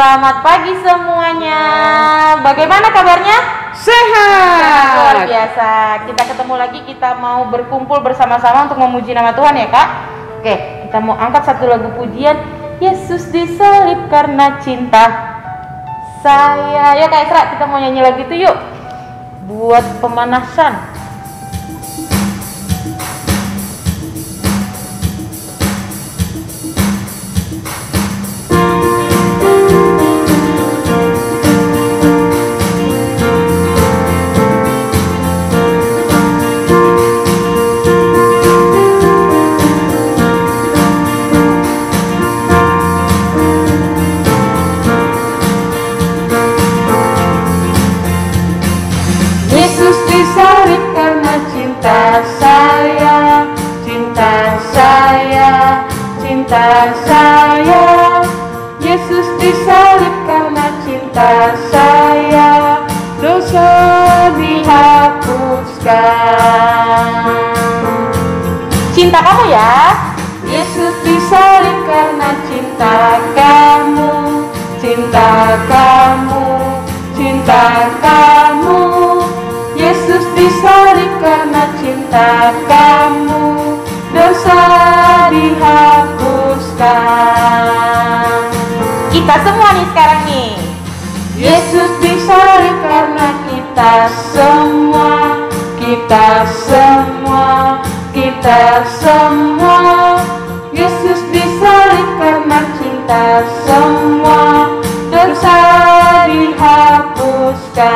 Selamat pagi semuanya. Bagaimana kabarnya? Sehat. Luar biasa. Kita ketemu lagi, kita mau berkumpul bersama-sama untuk memuji nama Tuhan ya Kak. Oke, kita mau angkat satu lagu pujian. Yesus disalib karena cinta saya. Ya Kak Esra, kita mau nyanyi lagu itu yuk. Buat pemanasan. Cinta saya, Yesus disalib karena cinta saya, dosa dihapuskan. Cinta kamu ya, Yesus disalib karena cinta kamu, cinta kamu, cinta kamu. Yesus disalib karena cinta kamu, dosa dihapuskan. Kita semua nih sekarang nih. Yesus disalib karena kita semua, kita semua, kita semua. Yesus disalib karena cinta semua, dosa dihapuskan.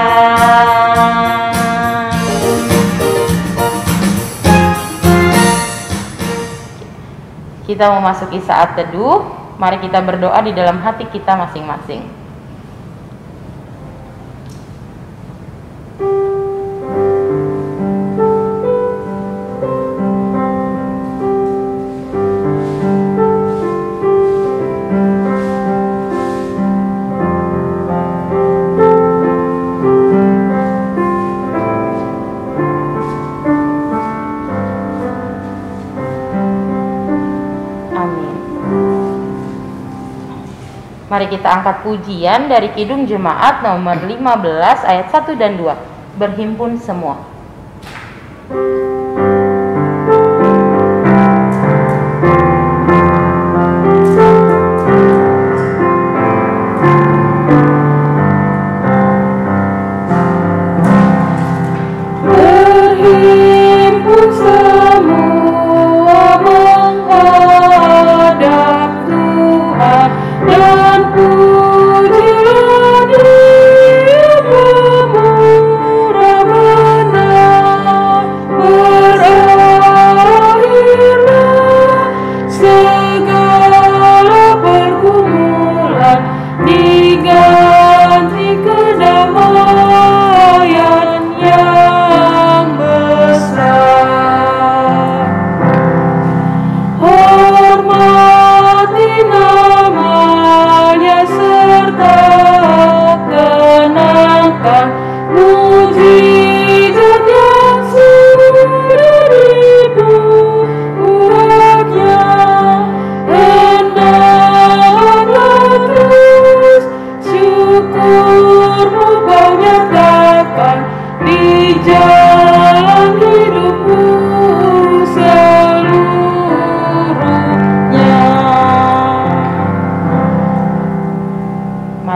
Kita memasuki saat teduh. Mari kita berdoa di dalam hati kita masing-masing. Mari kita angkat pujian dari Kidung Jemaat nomor 15 ayat 1 dan 2. Berhimpun semua.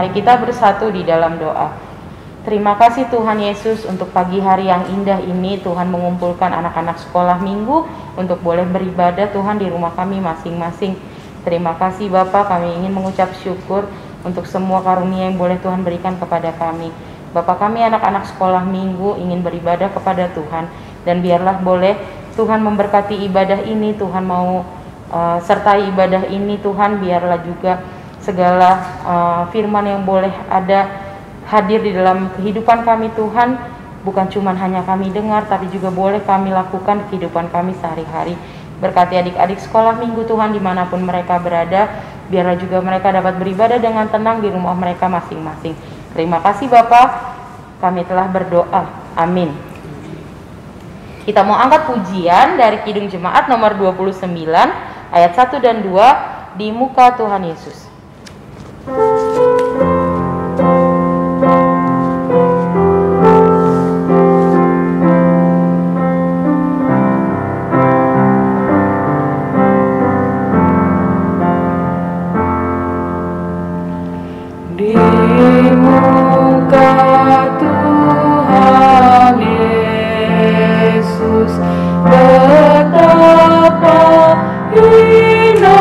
Kita bersatu di dalam doa. Terima kasih Tuhan Yesus untuk pagi hari yang indah ini. Tuhan mengumpulkan anak-anak sekolah minggu untuk boleh beribadah Tuhan di rumah kami masing-masing. Terima kasih Bapak, kami ingin mengucap syukur untuk semua karunia yang boleh Tuhan berikan kepada kami. Bapak, kami anak-anak sekolah minggu ingin beribadah kepada Tuhan, dan biarlah boleh Tuhan memberkati ibadah ini. Tuhan mau sertai ibadah ini Tuhan, biarlah juga segala firman yang boleh ada hadir di dalam kehidupan kami Tuhan, bukan cuma hanya kami dengar, tapi juga boleh kami lakukan di kehidupan kami sehari-hari. Berkati adik-adik sekolah minggu Tuhan dimanapun mereka berada, biarlah juga mereka dapat beribadah dengan tenang di rumah mereka masing-masing. Terima kasih Bapak, kami telah berdoa, amin. Kita mau angkat pujian dari Kidung Jemaat nomor 29 ayat 1 dan 2, di muka Tuhan Yesus. hina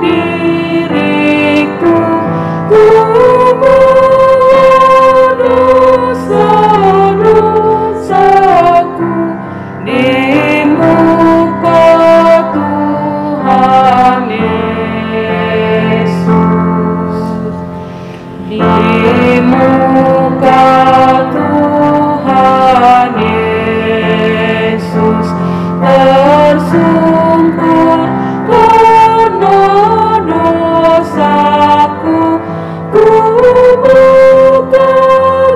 diriku, ku dosa-dosaku di muka Tuhan Yesus, di muka Tuhan Yesus tersungkur karena dosaku, ku buka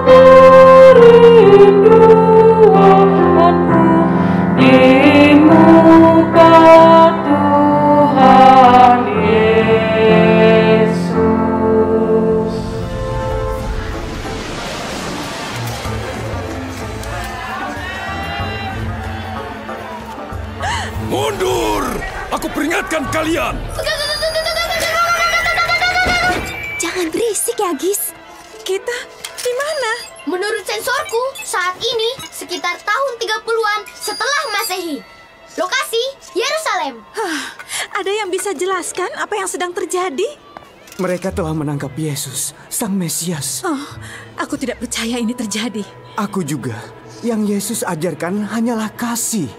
kerinduanku di muka Tuhan Yesus. Mundur! Aku peringatkan kalian! Jangan berisik ya, Gis. Kita di mana? Menurut sensorku, saat ini sekitar tahun 30-an setelah Masehi. Lokasi, Yerusalem. Ada yang bisa jelaskan apa yang sedang terjadi? Mereka telah menangkap Yesus, Sang Mesias. Oh, aku tidak percaya ini terjadi. Aku juga. Yang Yesus ajarkan hanyalah kasih.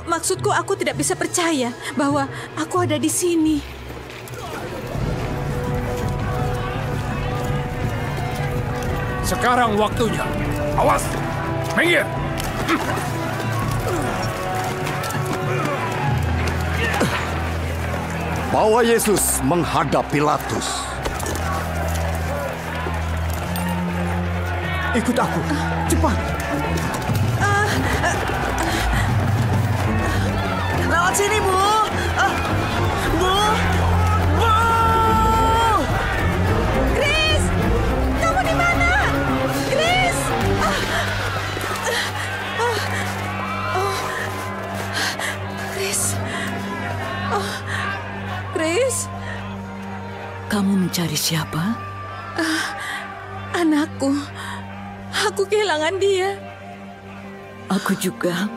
Maksudku aku tidak bisa percaya bahwa aku ada di sini. Sekarang waktunya. Awas! Minggir! Bawa Yesus menghadap Pilatus. Ikut aku, cepat. Lewat sini, Bu. Bu. Bu. Chris, kamu di mana? Chris. Chris. Chris. Kamu mencari siapa? Anakku. Aku kehilangan dia. Aku juga.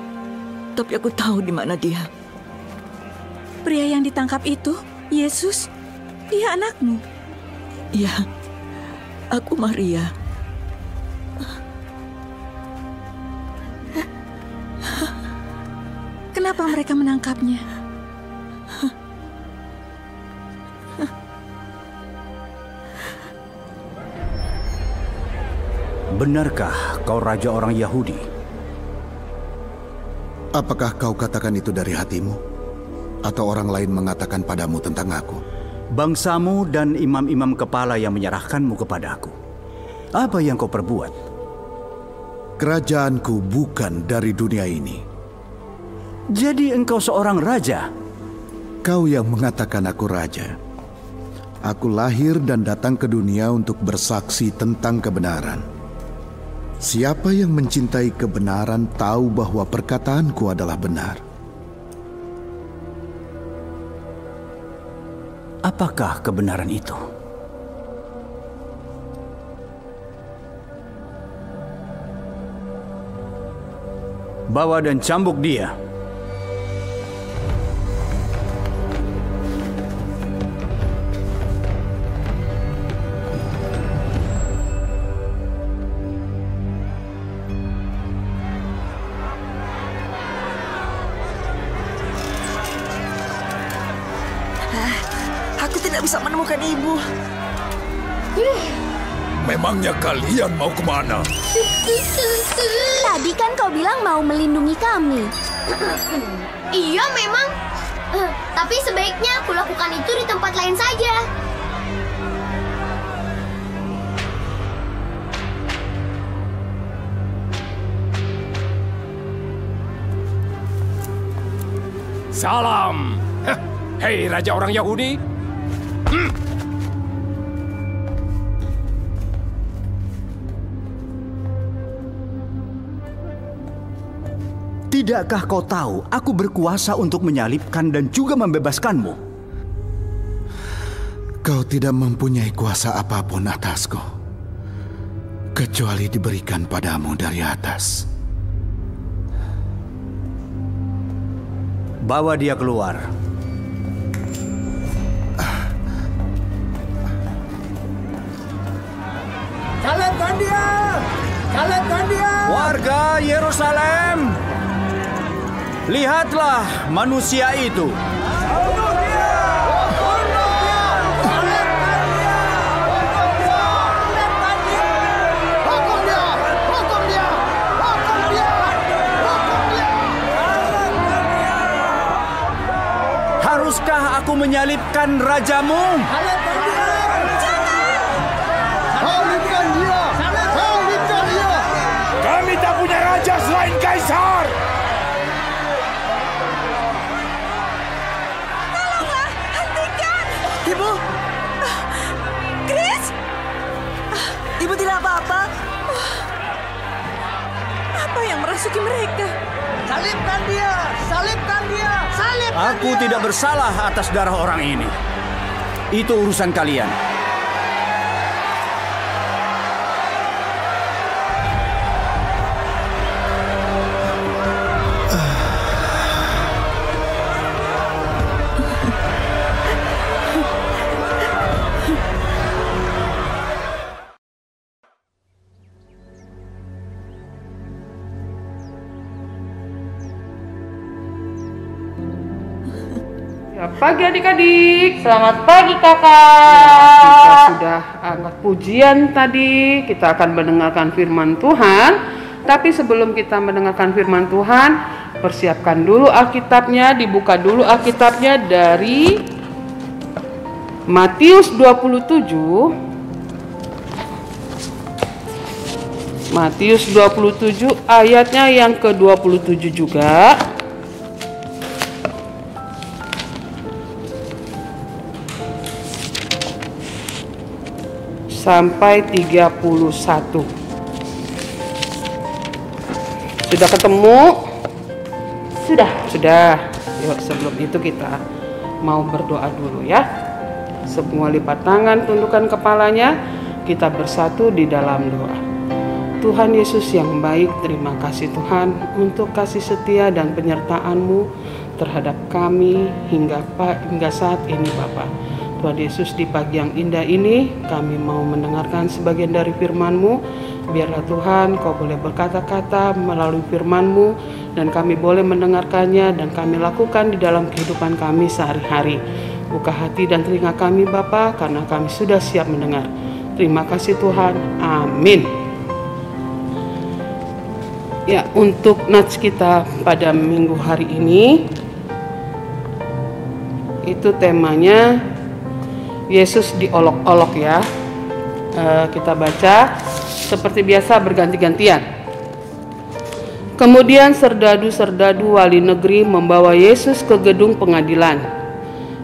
Tapi aku tahu di mana dia. Pria yang ditangkap itu, Yesus, dia anakmu. Ya, aku Maria. Kenapa mereka menangkapnya? Benarkah kau raja orang Yahudi? Apakah kau katakan itu dari hatimu? Atau orang lain mengatakan padamu tentang aku? Bangsamu dan imam-imam kepala yang menyerahkanmu kepadaku. Apa yang kau perbuat? Kerajaanku bukan dari dunia ini. Jadi engkau seorang raja? Kau yang mengatakan aku raja. Aku lahir dan datang ke dunia untuk bersaksi tentang kebenaran. Siapa yang mencintai kebenaran tahu bahwa perkataanku adalah benar. Apakah kebenaran itu? Bawa dan cambuk dia. Aku tidak bisa menemukan ibu. Memangnya kalian mau kemana? Tadi kan kau bilang mau melindungi kami. Iya memang. Tapi sebaiknya aku lakukan itu di tempat lain saja. Salam! Hei Raja orang Yahudi! Tidakkah kau tahu aku berkuasa untuk menyalibkan dan juga membebaskanmu? Kau tidak mempunyai kuasa apapun atasku, kecuali diberikan padamu dari atas. Bawa dia keluar. Salibkan dia! Warga Yerusalem, lihatlah manusia itu. Haruskah aku menyalibkan rajamu? Salibkan dia! Salibkan dia! Kami tak punya raja selain Kaisar. Tolonglah, hentikan! Ibu! Chris! Ibu tidak apa-apa? Apa yang merasuki mereka? Salibkan dia! Salibkan dia! Salibkan Aku tidak bersalah atas darah orang ini. Itu urusan kalian. Ya, pagi adik-adik. Selamat pagi Kita kakak. sudah angkat pujian tadi. Kita akan mendengarkan firman Tuhan. Tapi sebelum kita mendengarkan firman Tuhan, persiapkan dulu Alkitabnya. Dibuka dulu Alkitabnya dari Matius 27. Matius 27 ayatnya yang ke-27 juga. Sampai 31. Sudah ketemu? Sudah. Yuk, sebelum itu kita mau berdoa dulu ya. Semua lipat tangan, tundukkan kepalanya. Kita bersatu di dalam doa. Tuhan Yesus yang baik, terima kasih Tuhan untuk kasih setia dan penyertaan-Mu terhadap kami hingga saat ini Bapa. Tuhan Yesus, di pagi yang indah ini kami mau mendengarkan sebagian dari firman-Mu. Biarlah Tuhan Kau boleh berkata-kata melalui firman-Mu dan kami boleh mendengarkannya dan kami lakukan di dalam kehidupan kami sehari-hari. Buka hati dan telinga kami Bapa, karena kami sudah siap mendengar. Terima kasih Tuhan. Amin. Ya, untuk nats kita pada minggu hari ini itu temanya Yesus diolok-olok ya. Kita baca seperti biasa berganti-gantian. Kemudian serdadu-serdadu wali negeri membawa Yesus ke gedung pengadilan.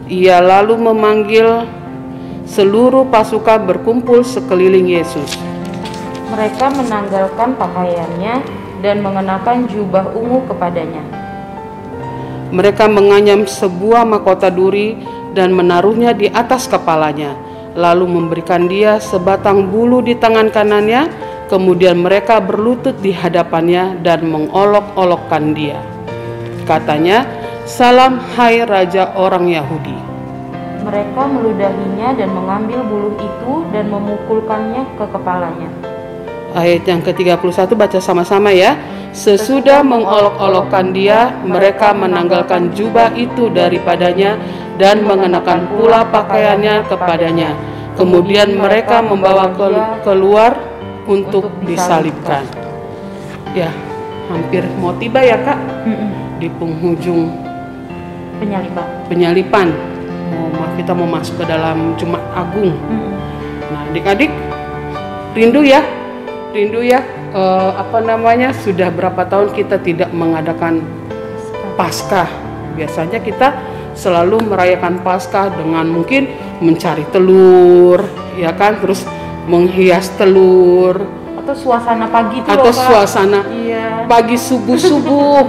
Ia lalu memanggil seluruh pasukan berkumpul sekeliling Yesus. Mereka menanggalkan pakaiannya dan mengenakan jubah ungu kepadanya. Mereka menganyam sebuah mahkota duri dan menaruhnya di atas kepalanya, lalu memberikan dia sebatang bulu di tangan kanannya. Kemudian mereka berlutut di hadapannya dan mengolok-olokkan dia. Katanya, "Salam hai Raja orang Yahudi." Mereka meludahinya dan mengambil bulu itu dan memukulkannya ke kepalanya. Ayat yang ke-31 baca sama-sama ya. Sesudah mengolok-olokkan dia, mereka menanggalkan jubah itu daripadanya dan mengenakan pula pakaiannya kepadanya. Kemudian mereka membawa keluar untuk disalibkan. Ya, hampir mau tiba ya Kak, di penghujung penyalipan. Kita mau masuk ke dalam Jumat Agung. Nah, adik-adik rindu ya. Sudah berapa tahun kita tidak mengadakan Paskah. Biasanya kita selalu merayakan Paskah dengan mungkin mencari telur, ya kan, terus menghias telur Atau suasana pagi tuh atau Kak. suasana Iya. pagi subuh-subuh.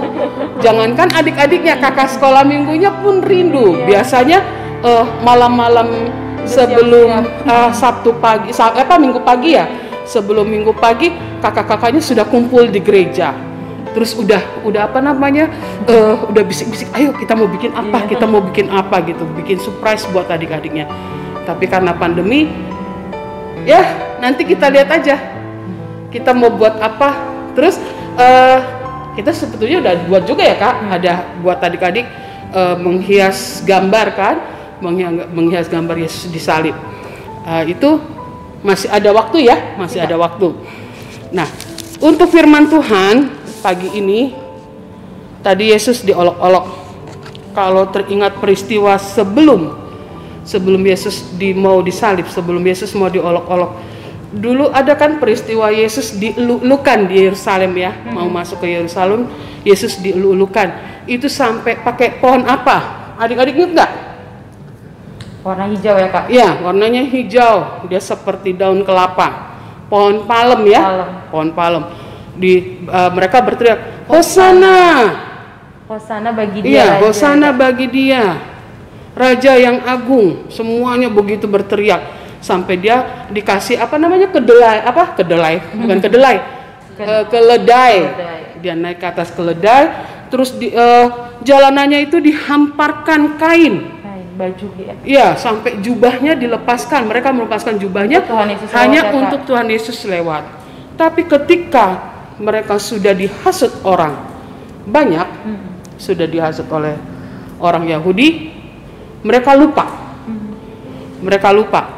Jangankan adik-adiknya, kakak sekolah minggunya pun rindu. Biasanya malam-malam sebelum Sabtu pagi, Minggu pagi ya. Sebelum Minggu pagi kakak-kakaknya sudah kumpul di gereja. Terus udah bisik-bisik, ayo kita mau bikin apa gitu, bikin surprise buat adik-adiknya. Tapi karena pandemi, ya nanti kita lihat aja. kita mau buat apa. Terus kita sebetulnya udah buat juga ya Kak, ada buat adik-adik menghias gambar kan, menghias gambar Yesus disalib. Itu masih ada waktu ya, masih ada waktu. Nah, untuk firman Tuhan pagi ini, tadi Yesus diolok-olok. Kalau teringat peristiwa sebelum Yesus mau disalib, sebelum Yesus mau diolok-olok, dulu ada kan peristiwa Yesus dielulukan di Yerusalem ya, mau masuk ke Yerusalem, Yesus dielulukan. Itu sampai pakai pohon apa? Adik-adik ingat nggak? Warna hijau ya Kak? Ya, warnanya hijau. Dia seperti daun kelapa. Pohon palem ya? Pohon palem. Mereka berteriak, Hosana! Hosana bagi dia. Iya, Hosana bagi dia. Raja yang agung. Semuanya begitu berteriak. Sampai dia dikasih kedelai. Bukan kedelai. Keledai. Dia naik ke atas keledai. Terus jalanannya itu dihamparkan kain. Baju ya. Iya, sampai jubahnya dilepaskan. Mereka melepaskan jubahnya hanya untuk Tuhan Yesus lewat. Tapi ketika mereka sudah dihasut orang banyak, sudah dihasut oleh orang Yahudi, mereka lupa. Mereka lupa.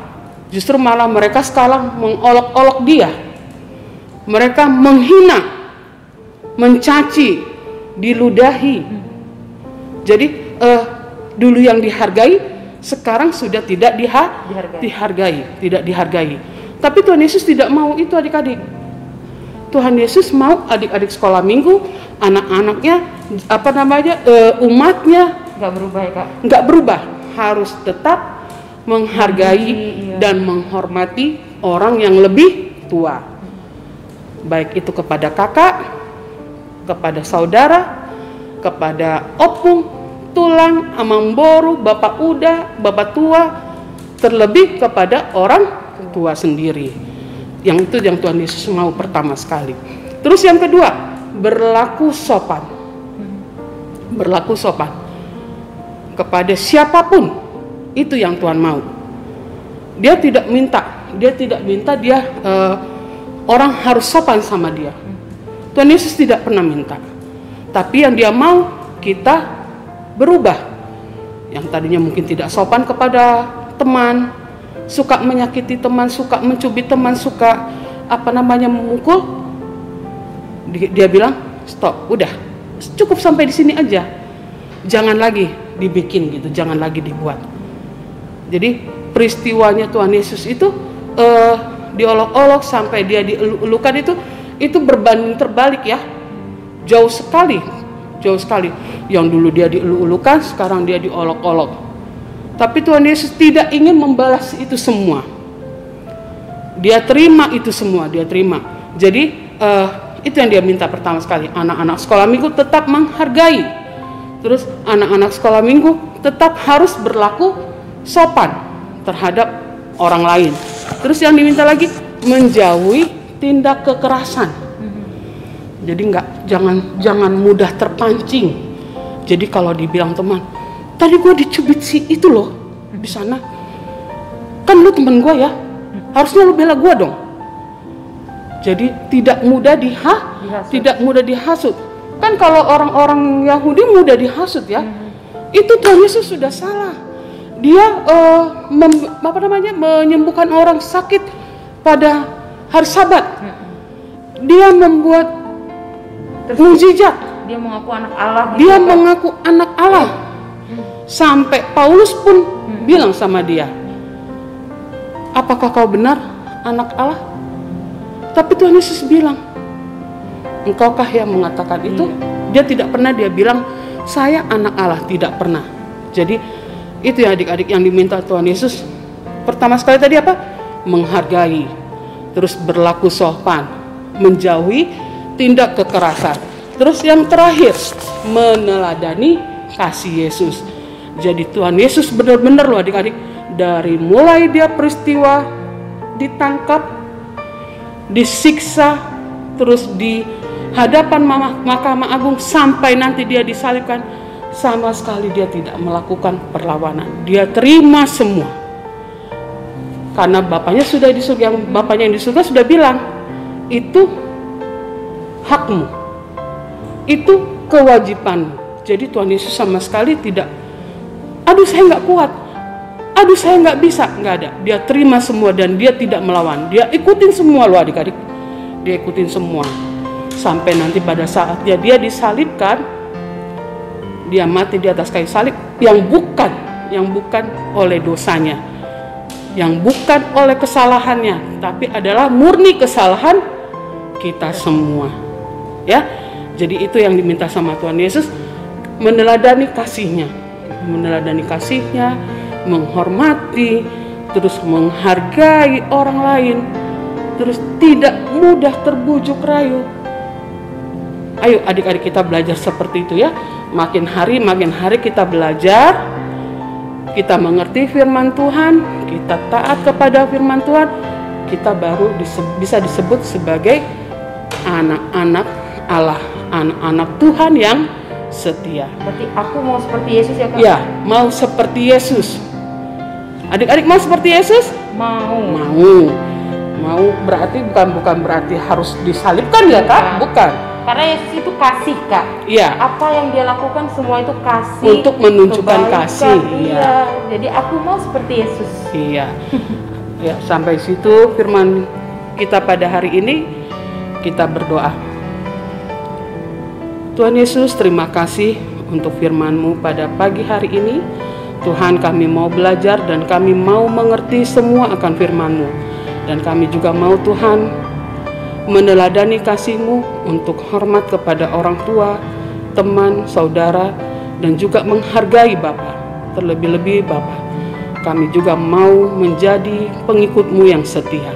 Justru malah mereka sekarang mengolok-olok dia. Mereka menghina, mencaci, diludahi. Jadi dulu yang dihargai, sekarang sudah tidak dihargai. Tapi Tuhan Yesus tidak mau itu adik-adik. Tuhan Yesus mau adik-adik sekolah minggu, anak-anaknya, umatnya nggak berubah ya Kak? Nggak berubah, harus tetap menghargai dan menghormati orang yang lebih tua. Baik itu kepada kakak, kepada saudara, kepada opung, tulang, amang boru, bapak uda, bapak tua, terlebih kepada orang tua sendiri. Yang itu yang Tuhan Yesus mau pertama sekali. Terus yang kedua, berlaku sopan. Berlaku sopan kepada siapapun, itu yang Tuhan mau. Dia tidak minta dia orang harus sopan sama dia. Tuhan Yesus tidak pernah minta. Tapi yang dia mau kita berubah. Yang tadinya mungkin tidak sopan kepada teman, suka menyakiti teman, suka mencubit teman, suka memukul, dia bilang stop, udah cukup sampai di sini aja, jangan lagi dibikin gitu, jangan lagi dibuat. Jadi peristiwanya Tuhan Yesus itu diolok-olok sampai dia dielulukan itu berbanding terbalik ya, jauh sekali. Yang dulu dia dielulukan, sekarang dia diolok-olok. Tapi Tuhan Yesus tidak ingin membalas itu semua. Dia terima itu semua, dia terima. Jadi itu yang dia minta pertama sekali. Anak-anak sekolah minggu tetap menghargai. Terus anak-anak sekolah minggu tetap harus berlaku sopan terhadap orang lain. Terus yang diminta lagi, menjauhi tindak kekerasan. Jadi jangan mudah terpancing. Jadi kalau dibilang teman, tadi gue dicubit itu loh di sana, kan lu temen gue ya, harusnya lu bela gue dong. Jadi tidak mudah dihasut. Kan kalau orang-orang Yahudi mudah dihasut ya, itu Tuhan Yesus sudah salah. Dia menyembuhkan orang sakit pada hari Sabat. Dia membuat mukjizat. Dia mengaku anak Allah. Dia mengaku anak Allah. Sampai Paulus pun bilang sama dia, apakah kau benar anak Allah? Tapi Tuhan Yesus bilang, engkaukah yang mengatakan itu? Dia tidak pernah dia bilang, saya anak Allah, tidak pernah. Jadi itu ya adik-adik yang diminta Tuhan Yesus. Pertama sekali tadi apa? Menghargai. Terus berlaku sopan. Menjauhi tindak kekerasan. Terus yang terakhir, meneladani kasih Yesus. Jadi Tuhan Yesus benar-benar loh adik-adik, dari mulai dia peristiwa ditangkap, disiksa, terus di hadapan Mahkamah Agung sampai nanti dia disalibkan, sama sekali dia tidak melakukan perlawanan. Dia terima semua. Karena Bapaknya sudah di surga, Bapaknya yang di surga sudah bilang, itu hakmu, itu kewajibanmu. Jadi Tuhan Yesus sama sekali tidak, aduh saya nggak kuat, aduh saya nggak bisa, nggak ada. Dia terima semua dan dia tidak melawan. Dia ikutin semua loh adik-adik, dia ikutin semua. Sampai nanti pada saatnya dia disalibkan, dia mati di atas kayu salib yang bukan oleh dosanya, yang bukan oleh kesalahannya, tapi adalah murni kesalahan kita semua. Ya, jadi itu yang diminta sama Tuhan Yesus, meneladani kasihnya, menghormati, terus menghargai orang lain, terus tidak mudah terbujuk rayu. Ayo adik-adik kita belajar seperti itu ya. Makin hari kita belajar, kita mengerti firman Tuhan, kita taat kepada firman Tuhan, kita baru bisa disebut sebagai anak-anak Allah, anak-anak Tuhan yang setia. Berarti aku mau seperti Yesus ya Kak? Ya, mau seperti Yesus. Adik-adik mau seperti Yesus? Mau berarti bukan berarti harus disalibkan ya Kak? Bukan. Karena Yesus itu kasih Kak. Iya. Apa yang dia lakukan semua itu kasih. Untuk menunjukkan kebaikan. kasih. Iya. Jadi aku mau seperti Yesus. Iya. Ya, sampai situ firman kita pada hari ini. Kita berdoa. Tuhan Yesus, terima kasih untuk firman-Mu pada pagi hari ini. Tuhan, kami mau belajar dan kami mau mengerti semua akan firman-Mu. Dan kami juga mau Tuhan meneladani kasih-Mu untuk hormat kepada orang tua, teman, saudara, dan juga menghargai Bapa. Terlebih-lebih Bapa, kami juga mau menjadi pengikut-Mu yang setia.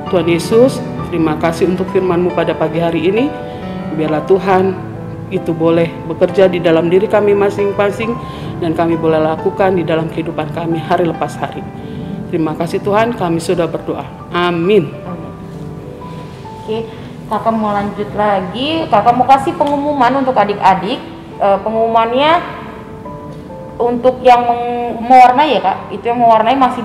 Tuhan Yesus, terima kasih untuk firman-Mu pada pagi hari ini. Biarlah Tuhan itu boleh bekerja di dalam diri kami masing-masing dan kami boleh lakukan di dalam kehidupan kami hari lepas hari. Terima kasih Tuhan, kami sudah berdoa. Amin. Oke, Kakak mau lanjut lagi. Kakak mau kasih pengumuman untuk adik-adik. Pengumumannya untuk yang mewarnai ya Kak. Itu yang mewarnai masih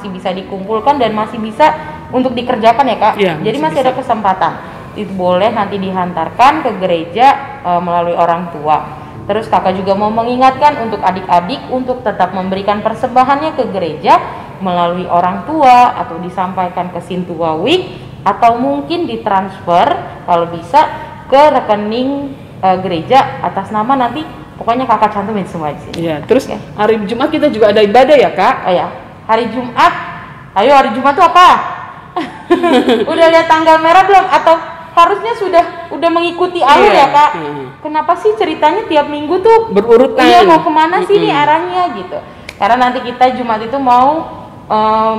bisa dikumpulkan dan masih bisa untuk dikerjakan ya Kak. Ya, jadi masih ada kesempatan. Itu boleh nanti dihantarkan ke gereja melalui orang tua. Terus Kakak juga mau mengingatkan untuk adik-adik untuk tetap memberikan persembahannya ke gereja melalui orang tua atau disampaikan ke Sintua Week atau mungkin ditransfer kalau bisa ke rekening gereja atas nama nanti pokoknya Kakak cantumin semua di sini. Iya, terus okay. Hari Jumat kita juga ada ibadah ya Kak? Oh ya, hari Jumat. Ayo hari Jumat tuh apa? Udah lihat tanggal merah belum? Atau harusnya udah mengikuti alur ya Kak? Kenapa sih ceritanya tiap minggu tuh berurutan? Iya, mau kemana sih nih arahnya gitu? Karena nanti kita Jumat itu mau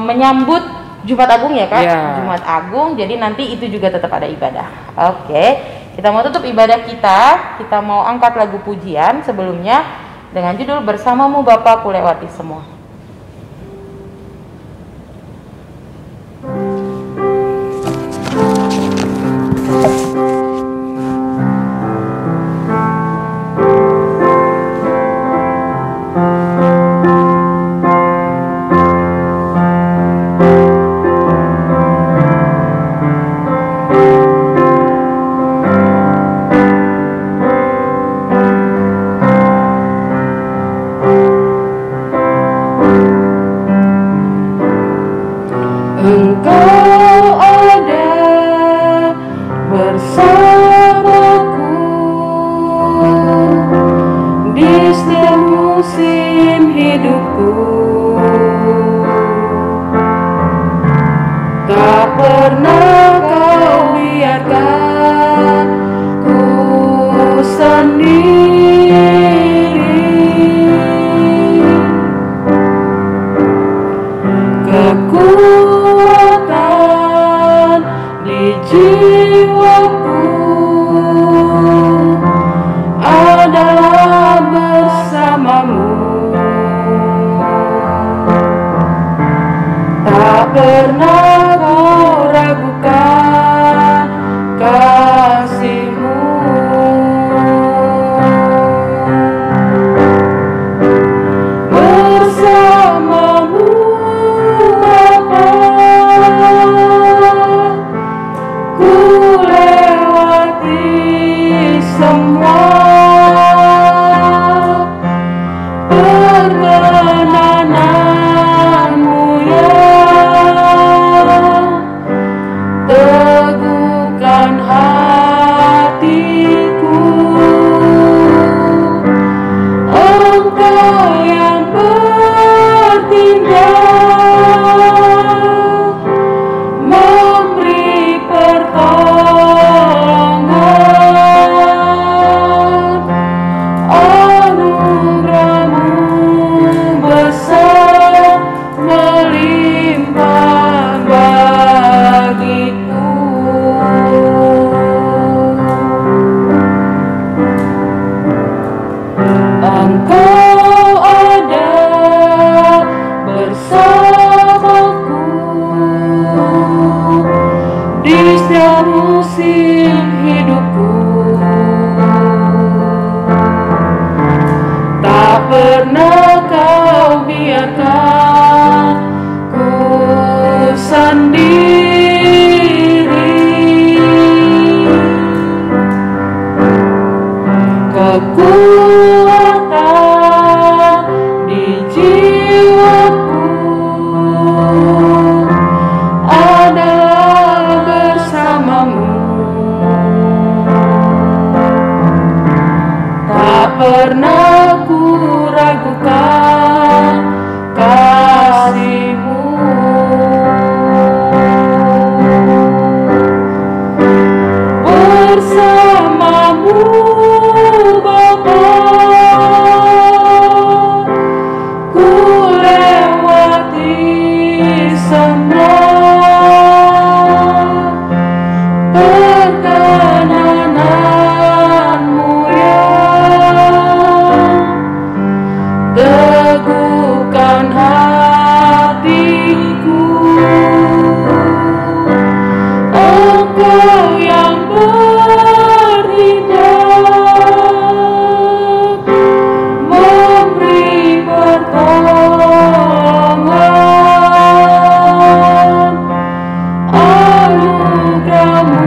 menyambut Jumat Agung ya Kak? Yeah. Jumat Agung, jadi nanti itu juga tetap ada ibadah. Oke, kita mau tutup ibadah kita mau angkat lagu pujian sebelumnya dengan judul Bersamamu Bapa Ku Lewati Semua. Ku Engkau yang bertindak, memberi pertolongan, anugerah-Mu besar melimpah bagiku. Engkau ada bersamaku di setiap musim hidupku. Tak pernah Kau biarkan ku sendiri. Kekuatan di jiwaku adalah bersama-Mu. Tak pernah ku ragukan kasih-Mu. Bersama-Mu Bapa, ku lewati semua perkenanan-Mu yang teguhkan hatiku. Engkau yang bertindak, memberi pertolongan, anugerah-Mu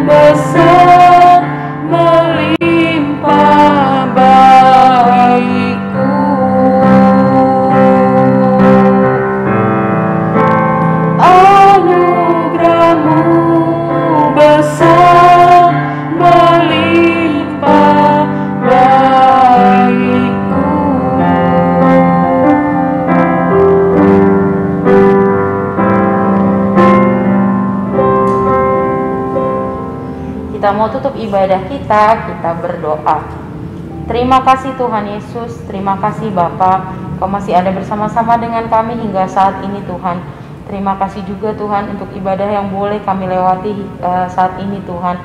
besar melimpah bagiku. Anugerah-Mu besar melimpah bagiku. Kita mau tutup ibadah kita berdoa. Terima kasih Tuhan Yesus, terima kasih Bapa, Kau masih ada bersama-sama dengan kami hingga saat ini Tuhan. Terima kasih juga Tuhan untuk ibadah yang boleh kami lewati saat ini Tuhan.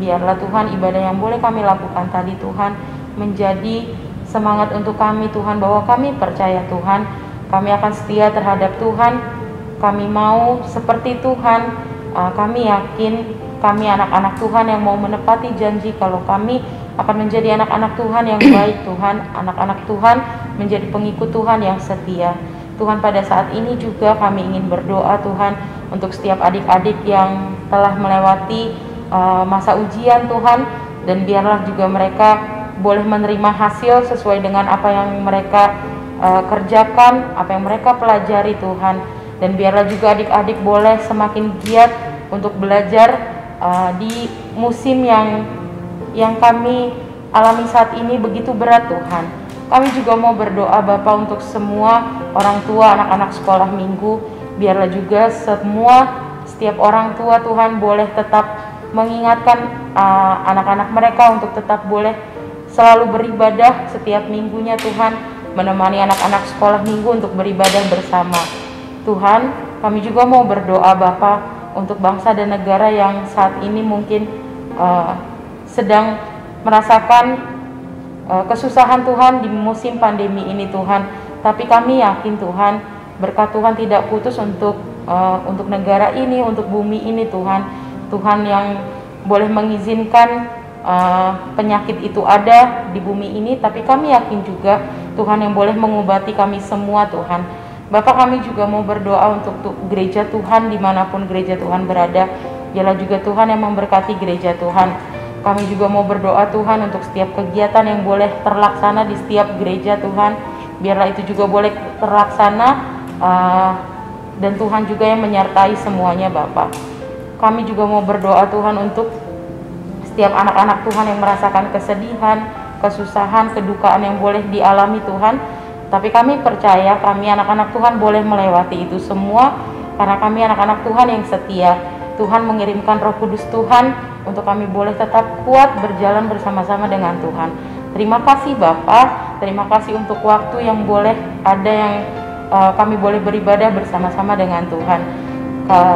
Biarlah Tuhan ibadah yang boleh kami lakukan tadi Tuhan menjadi semangat untuk kami Tuhan, bahwa kami percaya Tuhan, kami akan setia terhadap Tuhan. Kami mau seperti Tuhan, kami yakin kami anak-anak Tuhan yang mau menepati janji kalau kami akan menjadi anak-anak Tuhan yang baik Tuhan, anak-anak Tuhan menjadi pengikut Tuhan yang setia. Tuhan, pada saat ini juga kami ingin berdoa Tuhan untuk setiap adik-adik yang telah melewati masa ujian Tuhan, dan biarlah juga mereka boleh menerima hasil sesuai dengan apa yang mereka kerjakan, apa yang mereka pelajari Tuhan. Dan biarlah juga adik-adik boleh semakin giat untuk belajar di musim yang kami alami saat ini begitu berat Tuhan. Kami juga mau berdoa Bapa untuk semua orang tua anak-anak sekolah minggu. Biarlah juga setiap orang tua Tuhan boleh tetap mengingatkan anak-anak mereka untuk tetap boleh selalu beribadah setiap minggunya Tuhan, menemani anak-anak sekolah minggu untuk beribadah bersama. Tuhan, kami juga mau berdoa Bapa untuk bangsa dan negara yang saat ini mungkin sedang merasakan kesusahan Tuhan di musim pandemi ini Tuhan. Tapi kami yakin Tuhan, berkat Tuhan tidak putus untuk negara ini, untuk bumi ini Tuhan. Tuhan yang boleh mengizinkan penyakit itu ada di bumi ini, tapi kami yakin juga Tuhan yang boleh mengobati kami semua Tuhan. Bapak, kami juga mau berdoa untuk gereja Tuhan dimanapun gereja Tuhan berada. Biarlah juga Tuhan yang memberkati gereja Tuhan. Kami juga mau berdoa Tuhan untuk setiap kegiatan yang boleh terlaksana di setiap gereja Tuhan. Biarlah itu juga boleh terlaksana dan Tuhan juga yang menyertai semuanya Bapak. Kami juga mau berdoa Tuhan untuk setiap anak-anak Tuhan yang merasakan kesedihan, kesusahan, kedukaan yang boleh dialami Tuhan. Tapi kami percaya kami anak-anak Tuhan boleh melewati itu semua karena kami anak-anak Tuhan yang setia. Tuhan mengirimkan Roh Kudus Tuhan untuk kami boleh tetap kuat berjalan bersama-sama dengan Tuhan. Terima kasih Bapak, terima kasih untuk waktu yang boleh ada yang kami boleh beribadah bersama-sama dengan Tuhan.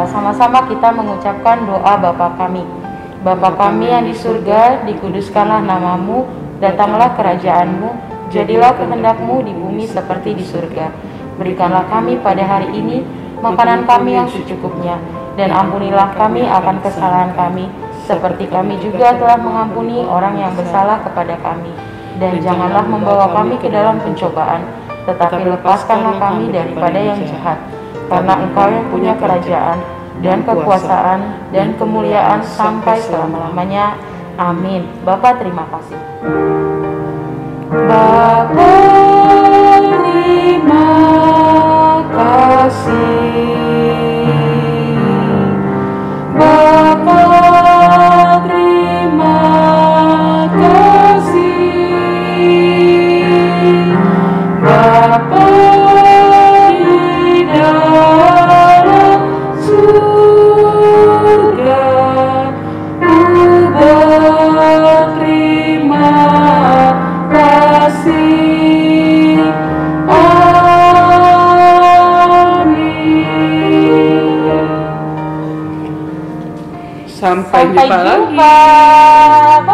Sama-sama kita mengucapkan doa Bapa kami. Bapa kami yang di surga, dikuduskanlah namamu, datanglah kerajaanmu, jadilah kehendak-Mu di bumi seperti di surga. Berikanlah kami pada hari ini makanan kami yang secukupnya, dan ampunilah kami akan kesalahan kami, seperti kami juga telah mengampuni orang yang bersalah kepada kami. Dan janganlah membawa kami ke dalam pencobaan, tetapi lepaskanlah kami daripada yang jahat. Karena Engkau yang punya kerajaan, dan kekuasaan, dan kemuliaan sampai selama-lamanya. Amin. Bapa, terima kasih. Bapa, terima kasih. Bapa, terima kasih. Bapa di dalam surga, berterima kasih. Amin. Sampai jumpa lagi. Bye.